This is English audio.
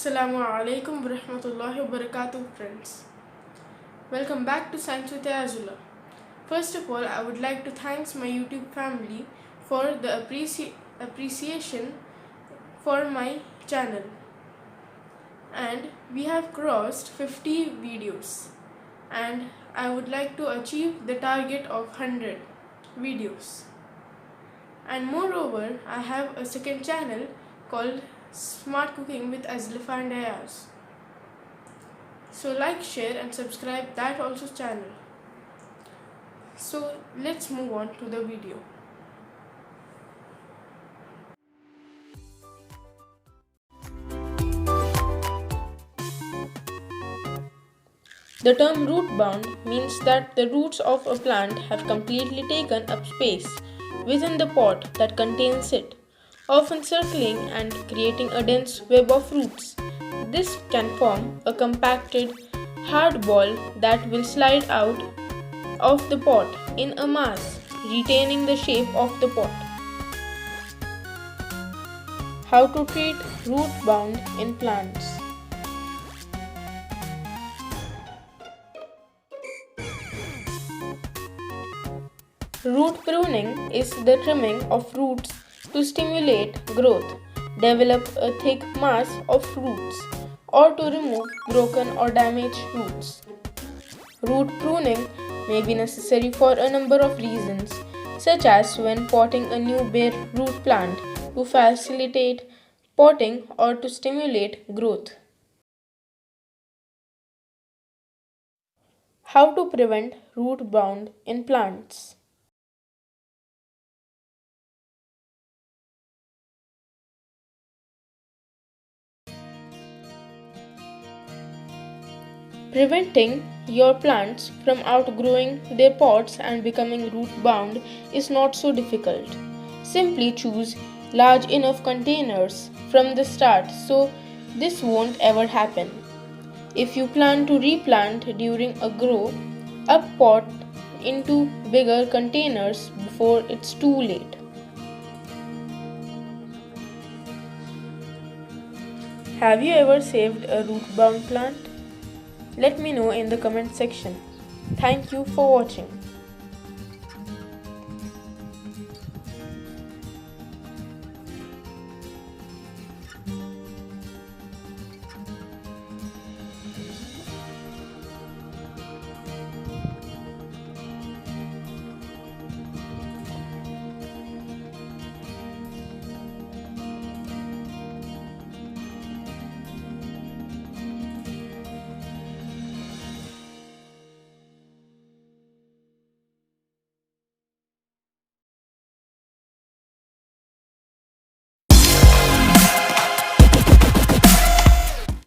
Assalamu alaikum wa rahmatullahi wa barakatuh, friends. Welcome back to Science with Ayazullah. First of all, I would like to thank my YouTube family for the appreciation for my channel. And we have crossed 50 videos. And I would like to achieve the target of 100 videos. And moreover, I have a second channel called Smart Cooking with Ayazullah and Ayaz. So like, share and subscribe that also channel. So let's move on to the video. The term root-bound means that the roots of a plant have completely taken up space within the pot that contains it, often circling and creating a dense web of roots. This can form a compacted, hard ball that will slide out of the pot in a mass, retaining the shape of the pot. How to treat root-bound in plants? Root pruning is the trimming of roots to stimulate growth, develop a thick mass of roots, or to remove broken or damaged roots. Root pruning may be necessary for a number of reasons, such as when potting a new bare root plant to facilitate potting or to stimulate growth. How to prevent root bound in plants? Preventing your plants from outgrowing their pots and becoming root bound is not so difficult. Simply choose large enough containers from the start so this won't ever happen. If you plan to replant during a grow up pot into bigger containers before it's too late. Have you ever saved a root bound plant? Let me know in the comment section. Thank you for watching.